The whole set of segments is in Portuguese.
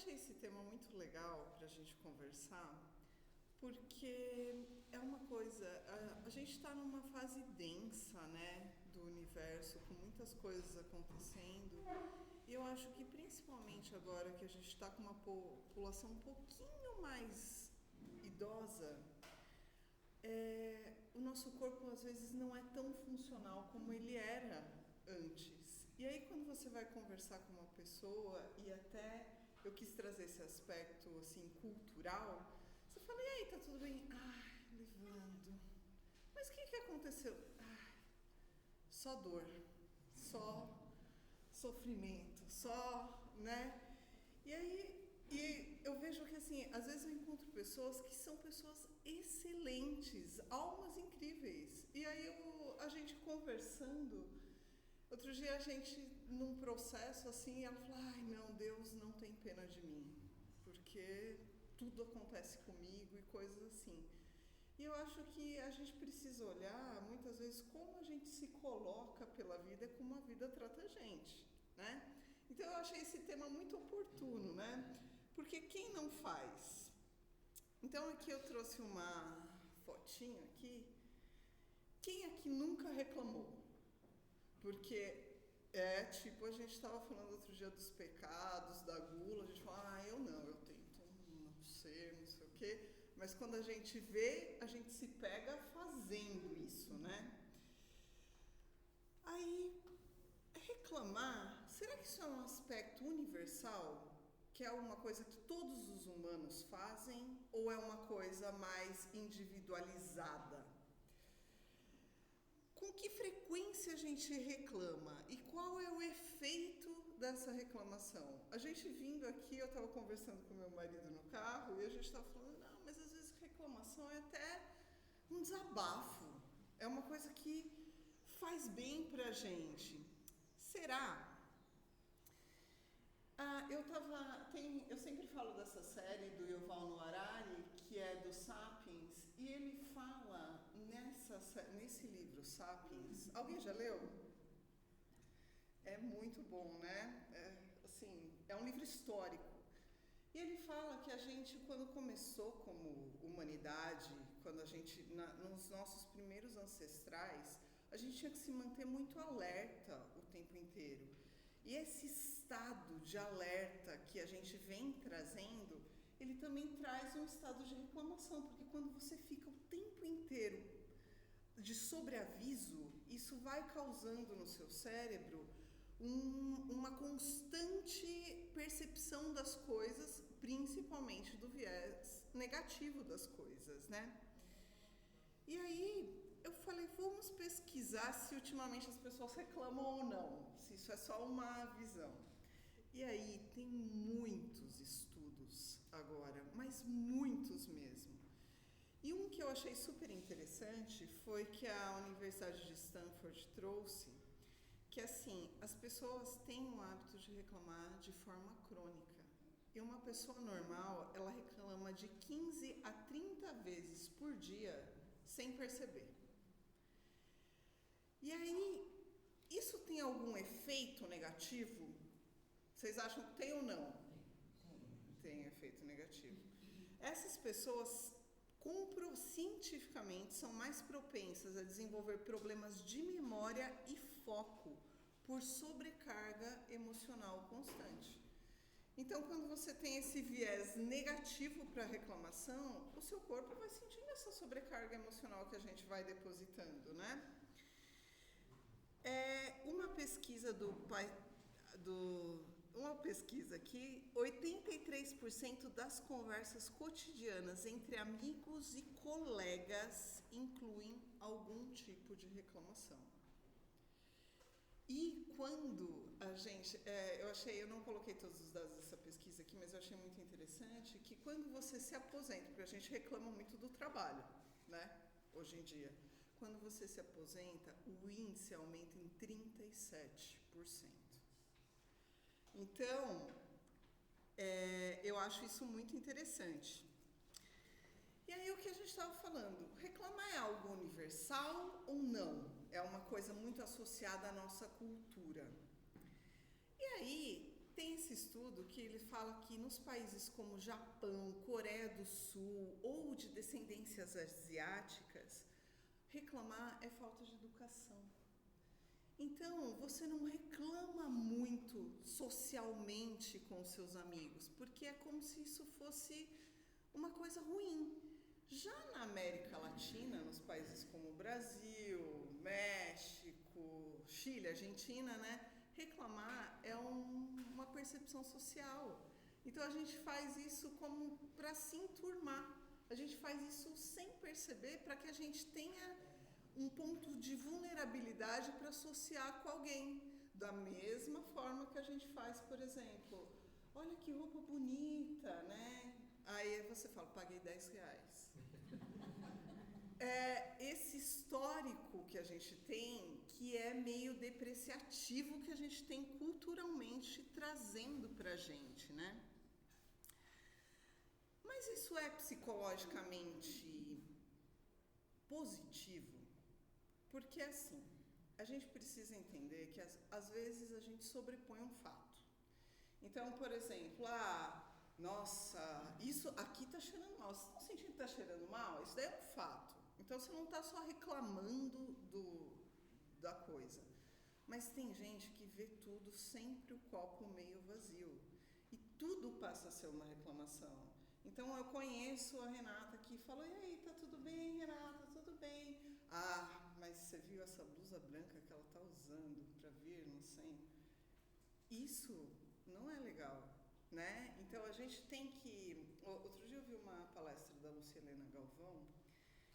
achei esse tema muito legal para a gente conversar, porque é uma coisa, a gente está numa fase densa, né, do universo, com muitas coisas acontecendo, e eu acho que principalmente agora que a gente está com uma população um pouquinho mais idosa, o nosso corpo às vezes não é tão funcional como ele era antes. E aí quando você vai conversar com uma pessoa, e até eu quis trazer esse aspecto assim cultural, você fala, e aí, tá tudo bem? Ai, levando. Mas o que aconteceu? Ai, só dor, só sofrimento, só, né? E eu vejo que assim, às vezes eu encontro pessoas que são pessoas excelentes, almas incríveis. E aí a gente conversando, outro dia a gente num processo assim, ela falou, ai não, Deus não tem pena de mim, porque tudo acontece comigo e coisas assim. E eu acho que a gente precisa olhar muitas vezes como a gente se coloca pela vida e como a vida trata a gente, né? Então eu achei esse tema muito oportuno, né? Porque quem não faz? Então aqui eu trouxe uma fotinha aqui. Quem aqui nunca reclamou? Porque tipo, a gente estava falando outro dia dos pecados, da gula, a gente fala, eu não, eu tento não ser, não sei o quê, mas quando a gente vê, a gente se pega fazendo isso, né? Aí, reclamar, será que isso é um aspecto universal? Que é uma coisa que todos os humanos fazem? Ou é uma coisa mais individualizada? Com que frequência a gente reclama? E qual é o efeito dessa reclamação? A gente vindo aqui, eu estava conversando com meu marido no carro e a gente estava falando, não, mas às vezes reclamação é até um desabafo. É uma coisa que faz bem pra gente. Será? Eu sempre falo dessa série do Yuval Noah Harari, que é do Sapiens, e ele fala nesse livro, Sapiens. Alguém já leu? É muito bom, né? É um livro histórico. E ele fala que a gente, quando começou como humanidade, quando a gente, nos nossos primeiros ancestrais, a gente tinha que se manter muito alerta o tempo inteiro. E esse estado de alerta que a gente vem trazendo, ele também traz um estado de reclamação, porque quando você fica o tempo inteiro de sobreaviso, isso vai causando no seu cérebro uma constante percepção das coisas, principalmente do viés negativo das coisas, né? E aí eu falei, vamos pesquisar se ultimamente as pessoas reclamam ou não, se isso é só uma visão. E aí tem muitos estudos agora, mas muitos mesmo. E um que eu achei super interessante foi que a Universidade de Stanford trouxe, que assim, as pessoas têm o hábito de reclamar de forma crônica. E uma pessoa normal, ela reclama de 15 a 30 vezes por dia sem perceber. E aí, isso tem algum efeito negativo? Vocês acham que tem ou não? Tem efeito negativo. Essas pessoas, cientificamente, são mais propensas a desenvolver problemas de memória e foco por sobrecarga emocional constante. Então, quando você tem esse viés negativo para a reclamação, o seu corpo vai sentindo essa sobrecarga emocional que a gente vai depositando, né? Uma pesquisa uma pesquisa aqui, 83% das conversas cotidianas entre amigos e colegas incluem algum tipo de reclamação. E quando a gente, eu não coloquei todos os dados dessa pesquisa aqui, mas eu achei muito interessante que quando você se aposenta, porque a gente reclama muito do trabalho, né, hoje em dia, quando você se aposenta, o índice aumenta em 37%. Então, eu acho isso muito interessante. E aí o que a gente estava falando, reclamar é algo universal ou não? É uma coisa muito associada à nossa cultura. E aí tem esse estudo que ele fala que nos países como Japão, Coreia do Sul ou de descendências asiáticas, reclamar é falta de educação. Então, você não reclama muito socialmente com os seus amigos, porque é como se isso fosse uma coisa ruim. Já na América Latina, nos países como Brasil, México, Chile, Argentina, né? Reclamar é uma percepção social. Então, a gente faz isso como para se enturmar. A gente faz isso sem perceber, para que a gente tenha um ponto de vulnerabilidade para associar com alguém. Da mesma forma que a gente faz, por exemplo, olha que roupa bonita, né? Aí você fala, paguei R$10. Esse histórico que a gente tem, que é meio depreciativo, que a gente tem culturalmente trazendo para a gente, né? Mas isso é psicologicamente positivo? Porque, assim, a gente precisa entender que, às vezes, a gente sobrepõe um fato. Então, por exemplo, nossa, isso aqui está cheirando mal. Vocês estão sentindo que está cheirando mal? Isso daí é um fato. Então, você não está só reclamando da coisa. Mas tem gente que vê tudo sempre o copo meio vazio. E tudo passa a ser uma reclamação. Então, eu conheço a Renata que falou, e aí, tá tudo bem, Renata? Tudo bem. Mas você viu essa blusa branca que ela está usando para vir, não sei. Isso não é legal, né? Então, a gente tem que... Outro dia eu vi uma palestra da Lucilena Galvão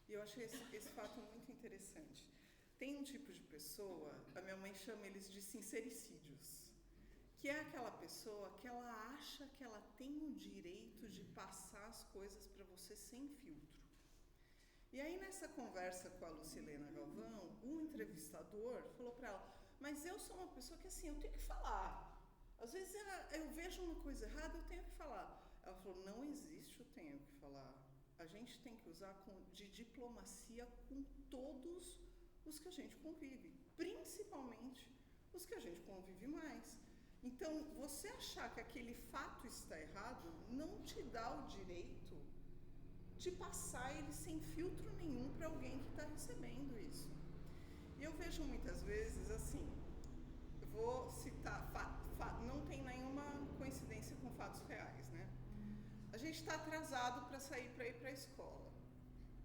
e eu achei esse fato muito interessante. Tem um tipo de pessoa, a minha mãe chama eles de sincericídios, que é aquela pessoa que ela acha que ela tem o direito de passar as coisas para você sem filtro. E aí, nessa conversa com a Lucilena Galvão, o entrevistador falou para ela, mas eu sou uma pessoa que, assim, eu tenho que falar. Às vezes eu vejo uma coisa errada, eu tenho que falar. Ela falou, não existe o tenho que falar. A gente tem que usar de diplomacia com todos os que a gente convive, principalmente os que a gente convive mais. Então, você achar que aquele fato está errado não te dá o direito de passar ele sem filtro nenhum para alguém que está recebendo isso. E eu vejo muitas vezes assim, eu vou citar, não tem nenhuma coincidência com fatos reais, né? A gente está atrasado para sair para ir para a escola.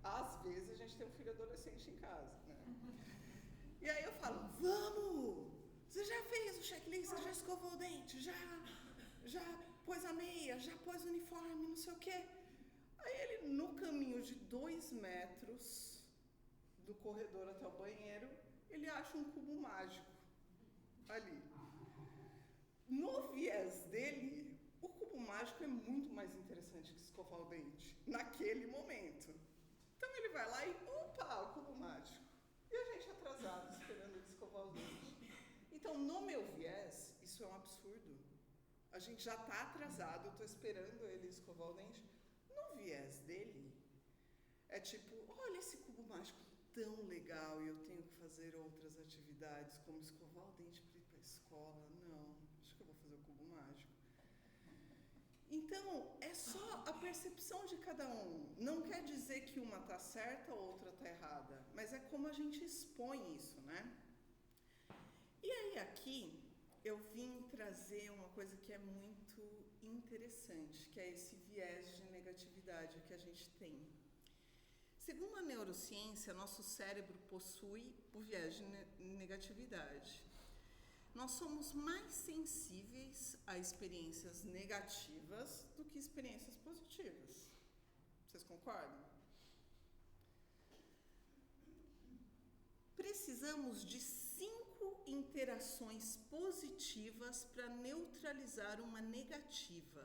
Às vezes a gente tem um filho adolescente em casa, né? E aí eu falo, vamos! Você já fez o checklist, você já escovou o dente, já pôs a meia, já pôs o uniforme, não sei o quê. Aí ele, no caminho de 2 metros do corredor até o banheiro, ele acha um cubo mágico ali. No viés dele, o cubo mágico é muito mais interessante que escovar o dente, naquele momento. Então ele vai lá e, opa, o cubo mágico. E a gente atrasado, esperando ele escovar o dente. Então, no meu viés, isso é um absurdo. A gente já está atrasado, eu estou esperando ele escovar o dente. No viés dele, é tipo, olha esse cubo mágico tão legal e eu tenho que fazer outras atividades, como escovar o dente para ir para a escola. Não, acho que eu vou fazer o cubo mágico. Então, é só a percepção de cada um. Não quer dizer que uma está certa ou outra está errada, mas é como a gente expõe isso, né? E aí aqui, eu vim trazer uma coisa que é muito interessante, que é esse viés de negatividade que a gente tem. Segundo a neurociência, nosso cérebro possui o viés de negatividade. Nós somos mais sensíveis a experiências negativas do que experiências positivas. Vocês concordam? Precisamos de 5 interações positivas para neutralizar uma negativa,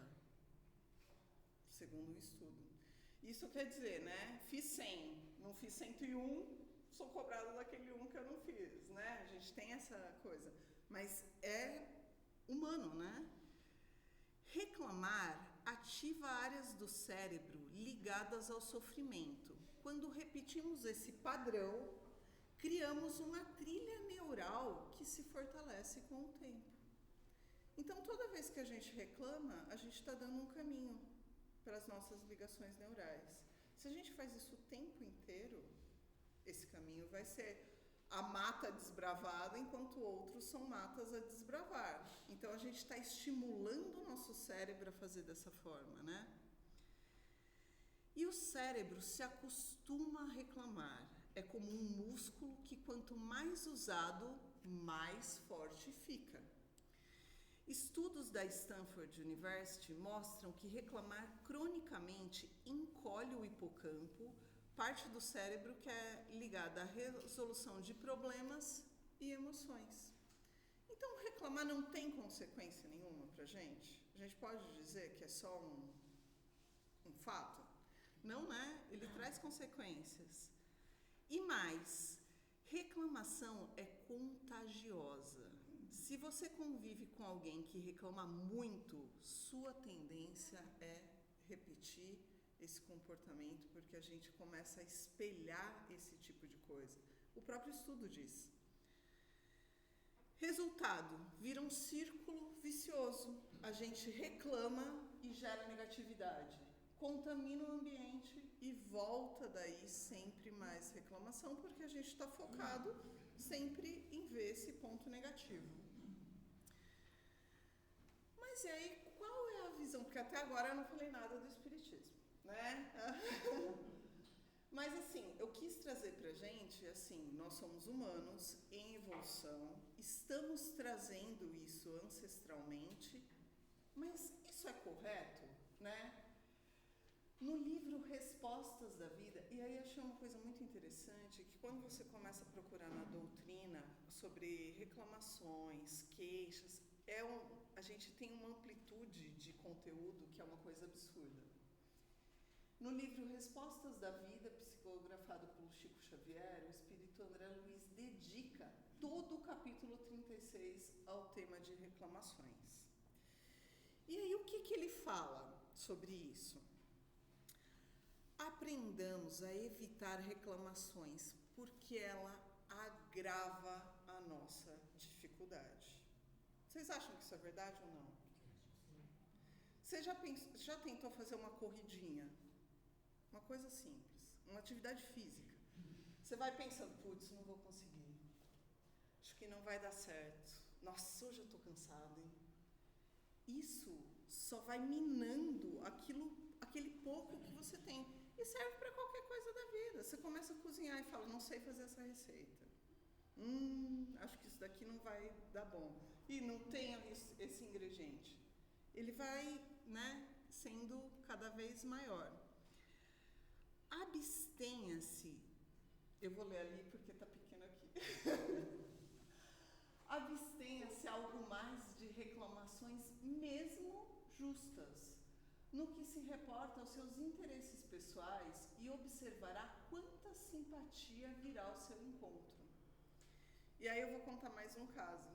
segundo o estudo. Isso quer dizer, né? Fiz 100, não fiz 101, sou cobrada daquele 1 que eu não fiz, né? A gente tem essa coisa, mas é humano, né? Reclamar ativa áreas do cérebro ligadas ao sofrimento. Quando repetimos esse padrão, criamos uma trilha neural que se fortalece com o tempo. Então, toda vez que a gente reclama, a gente está dando um caminho para as nossas ligações neurais. Se a gente faz isso o tempo inteiro, esse caminho vai ser a mata desbravada, enquanto outros são matas a desbravar. Então, a gente está estimulando o nosso cérebro a fazer dessa forma, né? E o cérebro se acostuma a reclamar. É como um músculo que, quanto mais usado, mais forte fica. Estudos da Stanford University mostram que reclamar cronicamente encolhe o hipocampo, parte do cérebro que é ligada à resolução de problemas e emoções. Então, reclamar não tem consequência nenhuma pra gente? A gente pode dizer que é só um fato? Não, né? Ele traz consequências. E mais, reclamação é contagiosa. Se você convive com alguém que reclama muito, sua tendência é repetir esse comportamento, porque a gente começa a espelhar esse tipo de coisa. O próprio estudo diz. Resultado, vira um círculo vicioso. A gente reclama e gera negatividade. Contamina o ambiente e volta daí sempre mais reclamação, porque a gente está focado sempre em ver esse ponto negativo. Mas e aí, qual é a visão? Porque até agora eu não falei nada do espiritismo, né? Mas assim, eu quis trazer pra gente, assim, nós somos humanos em evolução, estamos trazendo isso ancestralmente, mas isso é correto, né? No livro Respostas da Vida, e aí achei uma coisa muito interessante, que quando você começa a procurar na doutrina sobre reclamações, queixas, a gente tem uma amplitude de conteúdo que é uma coisa absurda. No livro Respostas da Vida, psicografado pelo Chico Xavier, o espírito André Luiz dedica todo o capítulo 36 ao tema de reclamações. E aí o que ele fala sobre isso? Aprendamos a evitar reclamações, porque ela agrava a nossa dificuldade. Vocês acham que isso é verdade ou não? Você já tentou fazer uma corridinha? Uma coisa simples, uma atividade física. Você vai pensando, putz, não vou conseguir. Acho que não vai dar certo. Nossa, hoje eu tô cansado, hein? Isso só vai minando aquele pouco que você tem. E serve para qualquer coisa da vida. Você começa a cozinhar e fala, não sei fazer essa receita. Acho que isso daqui não vai dar bom. E não tem esse ingrediente. Ele vai, né, sendo cada vez maior. Abstenha-se. Eu vou ler ali porque está pequeno aqui. Abstenha-se algo mais de reclamações, mesmo justas, no que se reporta aos seus interesses pessoais, e observará quanta simpatia virá ao seu encontro. E aí eu vou contar mais um caso.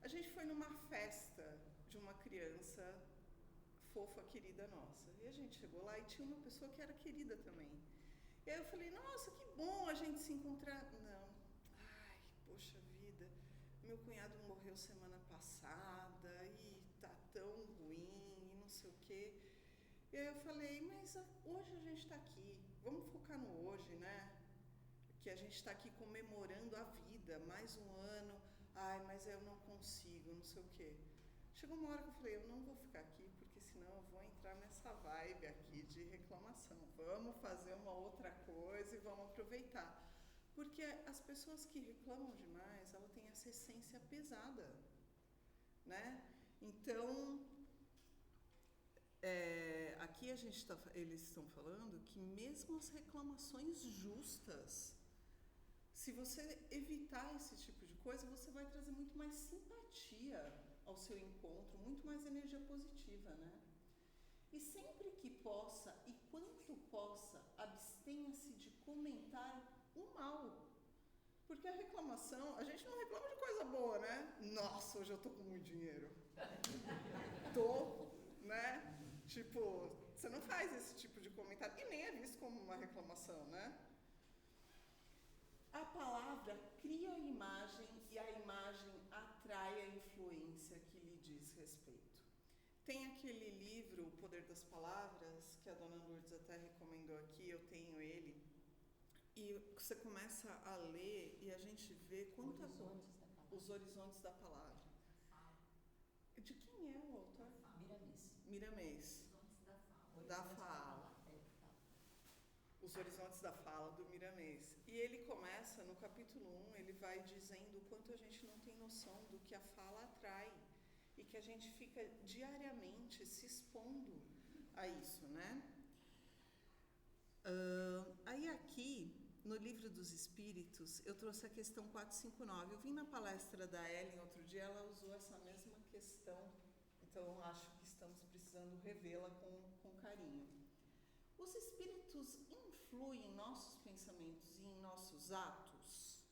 A gente foi numa festa de uma criança fofa, querida nossa. E a gente chegou lá e tinha uma pessoa que era querida também. E aí eu falei, nossa, que bom a gente se encontrar. Não. Ai, poxa vida. Meu cunhado morreu semana passada e tá tão ruim e não sei o quê. E aí eu falei, mas hoje a gente tá aqui. Vamos focar no hoje, né? Que a gente está aqui comemorando a vida, mais um ano. Ai, mas eu não consigo, não sei o quê. Chegou uma hora que eu falei, eu não vou ficar aqui, porque senão eu vou entrar nessa vibe aqui de reclamação. Vamos fazer uma outra coisa e vamos aproveitar. Porque as pessoas que reclamam demais, elas têm essa essência pesada, né? Então, aqui eles estão falando que mesmo as reclamações justas, se você evitar esse tipo de coisa, você vai trazer muito mais simpatia ao seu encontro, muito mais energia positiva, né? E sempre que possa, e quanto possa, abstenha-se de comentar o mal. Porque a reclamação, a gente não reclama de coisa boa, né? Nossa, hoje eu tô com muito dinheiro. Né? Tipo, você não faz esse tipo de comentário, e nem é visto como uma reclamação, né? A palavra cria a imagem e a imagem atrai a influência que lhe diz Tem aquele livro, O Poder das Palavras, que a dona Lourdes até recomendou aqui, eu tenho ele. E você começa a ler e a gente vê os horizontes da palavra. De quem é o autor? Miramês. Da fala. Os horizontes da fala do Miramês. E ele começa, no capítulo 1, ele vai dizendo o quanto a gente não tem noção do que a fala atrai. E que a gente fica diariamente se expondo a isso, né? Aí aqui, no Livro dos Espíritos, eu trouxe a questão 459. Eu vim na palestra da Ellen outro dia, ela usou essa mesma questão, então acho que estamos precisando revê-la com carinho. Os espíritos influem em nossos pensamentos e em nossos atos?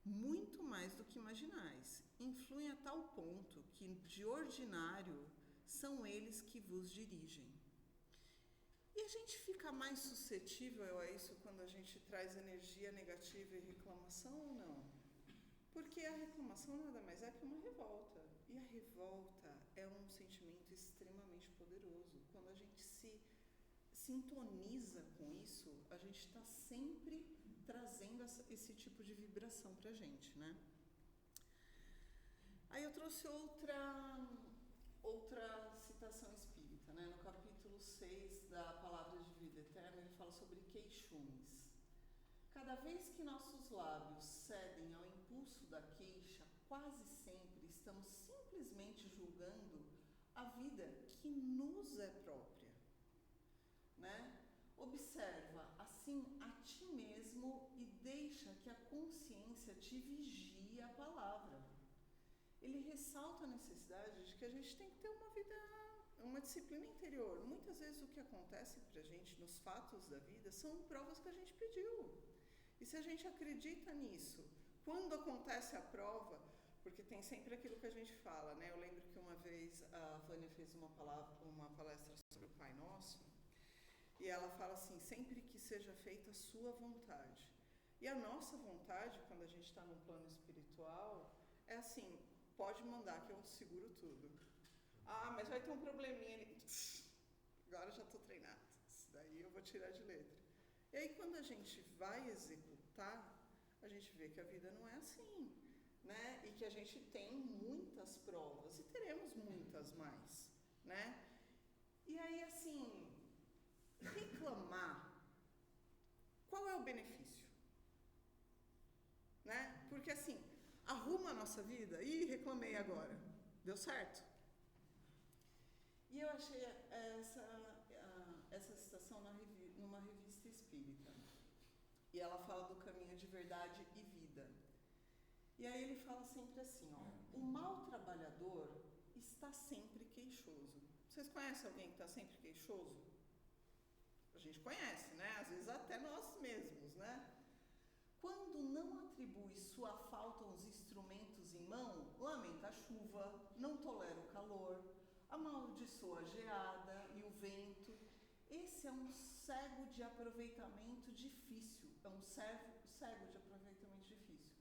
Muito mais do que imaginais. Influem a tal ponto que, de ordinário, são eles que vos dirigem. E a gente fica mais suscetível a isso quando a gente traz energia negativa e reclamação ou não? Porque a reclamação nada mais é que uma revolta. E a revolta é um sentimento extremamente poderoso. Quando a gente se sintoniza com isso, a gente está sempre trazendo esse tipo de vibração pra gente, né? Aí eu trouxe outra citação espírita, né? No capítulo 6 da Palavra de Vida Eterna, ele fala sobre queixumes. Cada vez que nossos lábios cedem ao impulso da queixa, quase sempre estamos simplesmente julgando a vida que nos é própria, né? Observa, assim, a ti mesmo e deixa que a consciência te vigie a palavra. Ele ressalta a necessidade de que a gente tem que ter uma disciplina interior. Muitas vezes o que acontece pra gente nos fatos da vida são provas que a gente pediu. E se a gente acredita nisso, quando acontece a prova, porque tem sempre aquilo que a gente fala, né? Eu lembro que uma vez a Vânia fez uma palestra sobre o Pai Nosso, e ela fala assim, sempre que seja feita a sua vontade. E a nossa vontade, quando a gente está no plano espiritual, é assim, pode mandar que eu seguro tudo. Ah, mas vai ter um probleminha ali. Agora eu já estou treinada. Isso daí eu vou tirar de letra. E aí quando a gente vai executar, a gente vê que a vida não é assim, né? E que a gente tem muitas provas e teremos muitas mais, né? E aí assim, reclamar, qual é o benefício? Né? Porque assim, arruma a nossa vida, reclamei agora, deu certo? E eu achei essa citação numa revista espírita. E ela fala do caminho de verdade e vida. E aí ele fala sempre assim, ó, o mau trabalhador está sempre queixoso. Vocês conhecem alguém que está sempre queixoso? A gente conhece, né? Às vezes até nós mesmos, né? Quando não atribui sua falta aos instrumentos em mão, lamenta a chuva, não tolera o calor, amaldiçoa a geada e o vento. Esse é um cego de aproveitamento difícil, cego de aproveitamento difícil.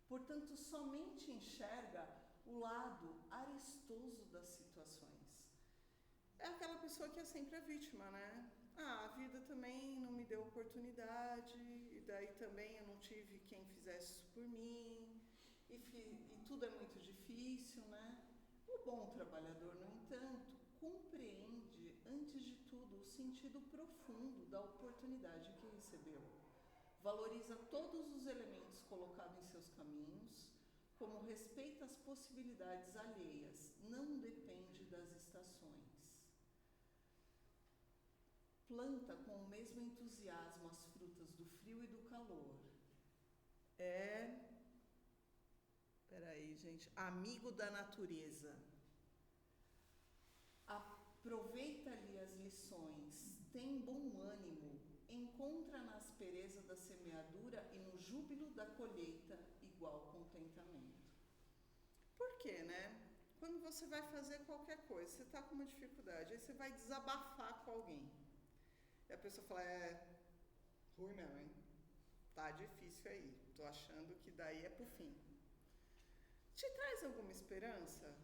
Portanto, somente enxerga o lado arestoso das situações. É aquela pessoa que é sempre a vítima, né? A vida também não me deu oportunidade, e daí também eu não tive quem fizesse isso por mim, e tudo é muito difícil, né? O bom trabalhador, no entanto, compreende, antes de tudo, o sentido profundo da oportunidade que recebeu. Valoriza todos os elementos colocados em seus caminhos, como respeita as possibilidades alheias, não depende das estações. Planta com o mesmo entusiasmo as frutas do frio e do calor. Peraí, gente. Amigo da natureza. Aproveita-lhe as lições. Tem bom ânimo. Encontra na aspereza da semeadura e no júbilo da colheita igual contentamento. Por quê, né? Quando você vai fazer qualquer coisa, você está com uma dificuldade, aí você vai desabafar com alguém. E a pessoa fala, ruim mesmo, hein? Tá difícil aí, tô achando que daí é pro fim. Te traz alguma esperança?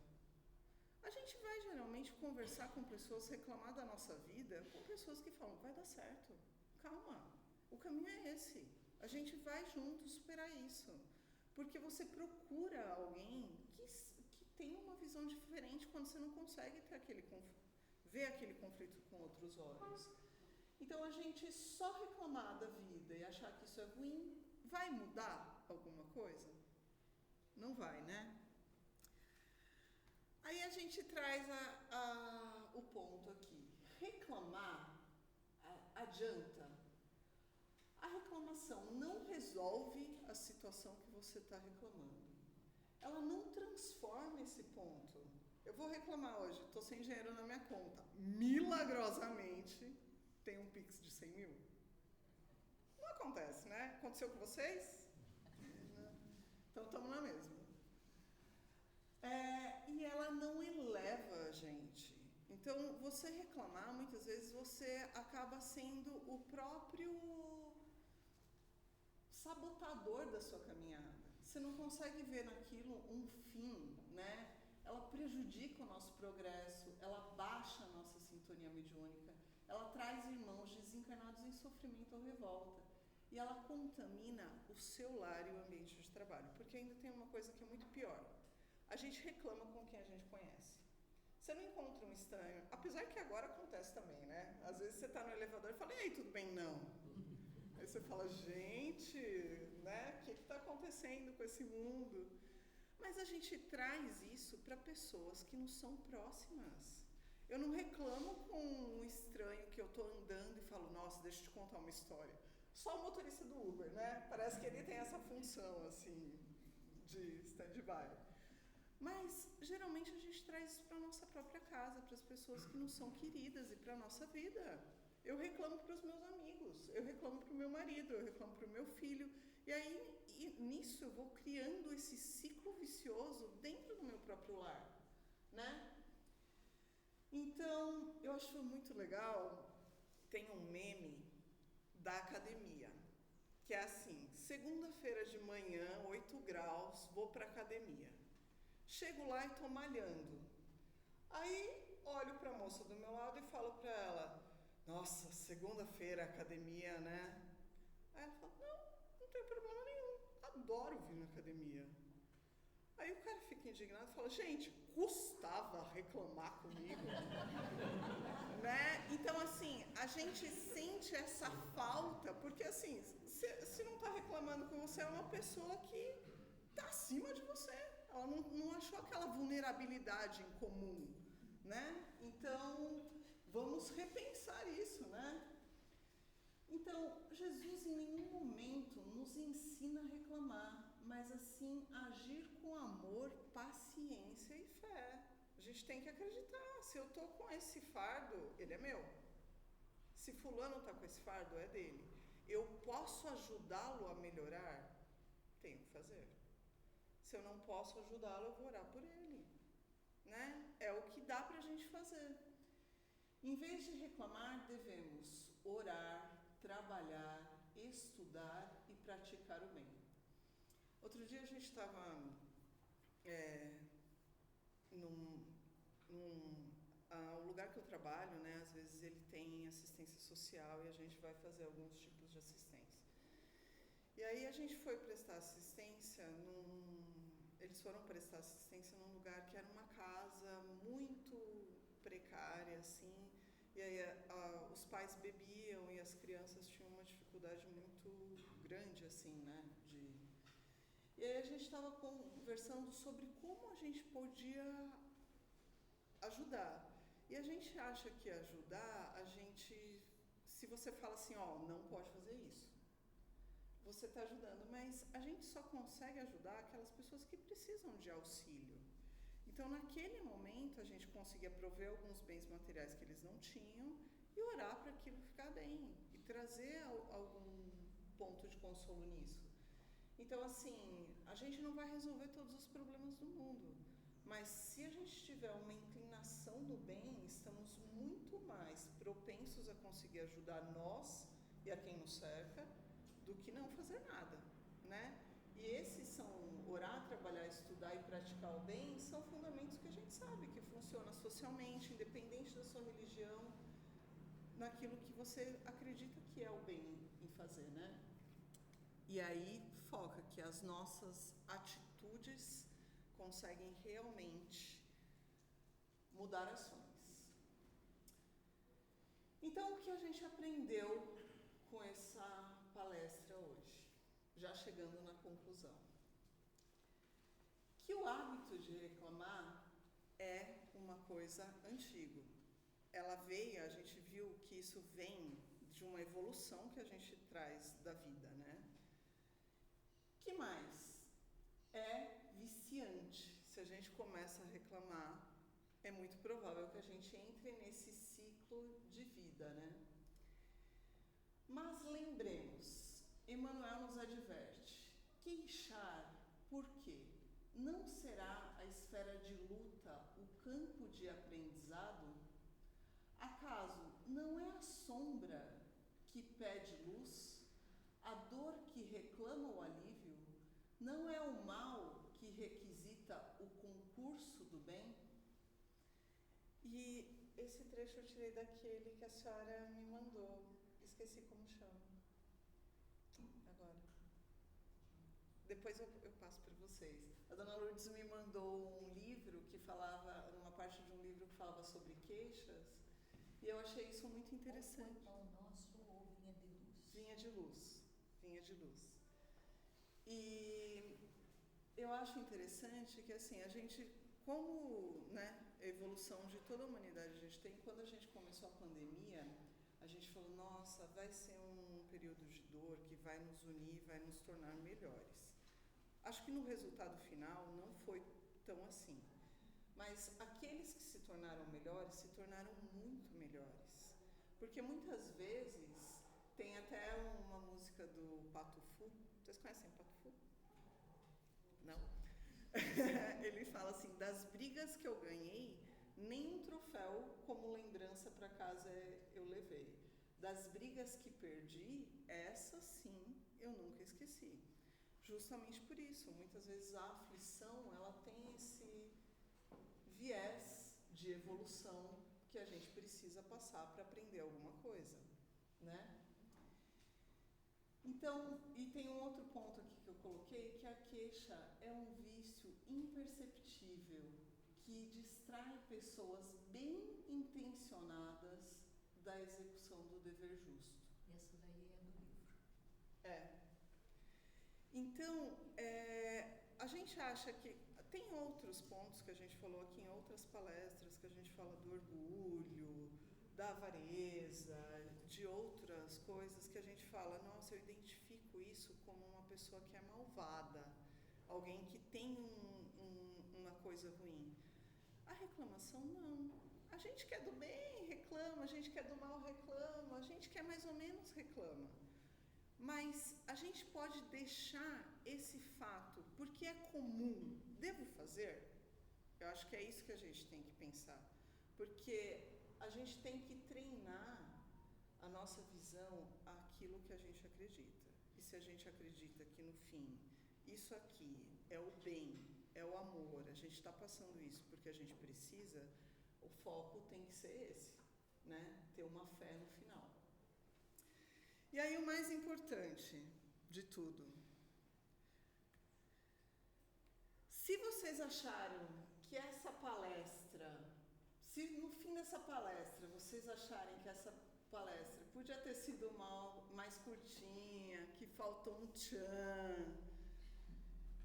A gente vai geralmente conversar com pessoas, reclamar da nossa vida, com pessoas que falam, vai dar certo, calma, o caminho é esse. A gente vai junto superar isso. Porque você procura alguém que tem uma visão diferente quando você não consegue ter ver aquele conflito com outros olhos. Então, a gente só reclamar da vida e achar que isso é ruim, vai mudar alguma coisa? Não vai, né? Aí a gente traz o ponto aqui. Reclamar adianta? A reclamação não resolve a situação que você está reclamando. Ela não transforma esse ponto. Eu vou reclamar hoje, estou sem dinheiro na minha conta. Milagrosamente, tem um Pix de 100 mil. Não acontece, né? Aconteceu com vocês? Então, estamos na mesma. E ela não eleva a gente. Então, você reclamar, muitas vezes, você acaba sendo o próprio sabotador da sua caminhada. Você não consegue ver naquilo um fim, né? Ela prejudica o nosso progresso, ela baixa a nossa sintonia mediúnica, ela traz irmãos desencarnados em sofrimento ou revolta. E ela contamina o seu lar e o ambiente de trabalho. Porque ainda tem uma coisa que é muito pior. A gente reclama com quem a gente conhece. Você não encontra um estranho, apesar que agora acontece também, né? Às vezes você está no elevador e fala, e aí, tudo bem? Não. Aí você fala, gente, né? O que está acontecendo com esse mundo? Mas a gente traz isso para pessoas que não são próximas. Eu não reclamo com um estranho que eu estou andando e falo, nossa, deixa eu te contar uma história. Só o motorista do Uber, né? Parece que ele tem essa função, assim, de stand-by. Mas, geralmente, a gente traz isso para a nossa própria casa, para as pessoas que não são queridas e para a nossa vida. Eu reclamo para os meus amigos, eu reclamo para o meu marido, eu reclamo para o meu filho. E aí, nisso, eu vou criando esse ciclo vicioso dentro do meu próprio lar, né? Então, eu acho muito legal, tem um meme da academia, que é assim, segunda-feira de manhã, 8 graus, vou para a academia. Chego lá e estou malhando. Aí, olho para a moça do meu lado e falo para ela, nossa, segunda-feira, academia, né? Aí ela fala, não tem problema nenhum, adoro vir na academia. Aí o cara fica indignado e fala, gente, custava reclamar comigo? Né? Então, assim, a gente sente essa falta, porque assim, se não está reclamando com você, é uma pessoa que está acima de você. Ela não achou aquela vulnerabilidade em comum, né? Então, vamos repensar isso, né? Então, Jesus em nenhum momento nos ensina a reclamar, mas assim, agir com amor, paciência e fé. A gente tem que acreditar, se eu estou com esse fardo, ele é meu. Se fulano está com esse fardo, é dele. Eu posso ajudá-lo a melhorar? Tenho que fazer. Se eu não posso ajudá-lo, eu vou orar por ele, né? É o que dá para a gente fazer. Em vez de reclamar, devemos orar, trabalhar, estudar e praticar o bem. Outro dia a gente estava o lugar que eu trabalho, né? Às vezes ele tem assistência social e a gente vai fazer alguns tipos de assistência. E aí a gente foi prestar assistência eles foram prestar assistência num lugar que era uma casa muito precária, assim, e aí os pais bebiam e as crianças tinham uma dificuldade muito grande, assim, né, E aí a gente estava conversando sobre como a gente podia ajudar. E a gente acha que ajudar, se você fala assim, não pode fazer isso, você está ajudando, mas a gente só consegue ajudar aquelas pessoas que precisam de auxílio. Então, naquele momento, a gente conseguia prover alguns bens materiais que eles não tinham e orar para aquilo ficar bem e trazer algum ponto de consolo nisso. Então, assim, a gente não vai resolver todos os problemas do mundo, mas se a gente tiver uma inclinação do bem, estamos muito mais propensos a conseguir ajudar nós e a quem nos cerca do que não fazer nada, né? E esses são, orar, trabalhar, estudar e praticar o bem, são fundamentos que a gente sabe que funciona socialmente, independente da sua religião, naquilo que você acredita que é o bem em fazer, né? E aí foca que as nossas atitudes conseguem realmente mudar ações. Então, o que a gente aprendeu com essa palestra hoje? Já chegando na conclusão. Que o hábito de reclamar é uma coisa antiga. Ela veio, a gente viu que isso vem de uma evolução que a gente traz da vida, né? Que mais? É viciante. Se a gente começa a reclamar, é muito provável que a gente entre nesse ciclo de vida, né? Mas lembremos, Emmanuel nos adverte, queixar, por quê? Não será a esfera de luta o campo de aprendizado? Acaso não é a sombra que pede luz? A dor que reclama o alívio? Não é o mal que requisita o concurso do bem? E esse trecho eu tirei daquele que a senhora me mandou. Esqueci como chama. Agora. Depois eu passo para vocês. A dona Lourdes me mandou um livro que falava, uma parte de um livro que falava sobre queixas, e eu achei isso muito interessante. Qual foi o nosso ou Vinha de Luz? Vinha de luz. Vinha de luz. E eu acho interessante que, assim, a gente, como, né, a evolução de toda a humanidade a gente tem, quando a gente começou a pandemia, a gente falou, nossa, vai ser um período de dor que vai nos unir, vai nos tornar melhores. Acho que no resultado final não foi tão assim. Mas aqueles que se tornaram melhores, se tornaram muito melhores. Porque muitas vezes, tem até uma música do Pato Fu. Vocês conhecem o Pato Fu? Não? Ele fala assim, das brigas que eu ganhei, nenhum troféu como lembrança para casa eu levei. Das brigas que perdi, essa sim eu nunca esqueci. Justamente por isso, muitas vezes a aflição, ela tem esse viés de evolução que a gente precisa passar para aprender alguma coisa, né? Então, e tem um outro ponto aqui que eu coloquei, que a queixa é um vício imperceptível que distrai pessoas bem intencionadas da execução do dever justo. Essa daí é do livro. É. Então, a gente acha que tem outros pontos que a gente falou aqui em outras palestras, que a gente fala do orgulho, da avareza, de outras coisas que a gente fala, nossa, eu identifico isso como uma pessoa que é malvada, alguém que tem uma coisa ruim. A reclamação, não. A gente quer do bem, reclama, a gente quer do mal, reclama, a gente quer mais ou menos, reclama. Mas a gente pode deixar esse fato, porque é comum, devo fazer? Eu acho que é isso que a gente tem que pensar. Porque a gente tem que treinar a nossa visão àquilo que a gente acredita. E se a gente acredita que no fim, isso aqui é o bem, é o amor, a gente está passando isso porque a gente precisa, o foco tem que ser esse, né? Ter uma fé no final. E aí o mais importante de tudo. Se vocês acharam que essa palestra, se no fim dessa palestra vocês acharem que essa palestra podia ter sido mais curtinha, que faltou um tchan,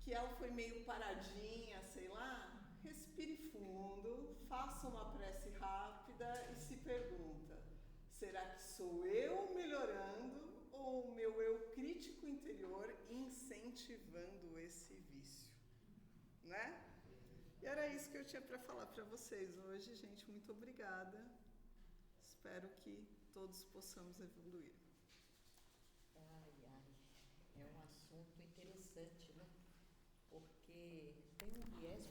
que ela foi meio paradinha, sei lá, respire fundo, faça uma prece rápida e se pergunta, será que sou eu melhorando ou o meu eu crítico interior incentivando esse vício? Né? E era isso que eu tinha para falar para vocês hoje, gente. Muito obrigada. Espero que todos possamos evoluir. Ai, é um assunto interessante, né? Porque tem um viés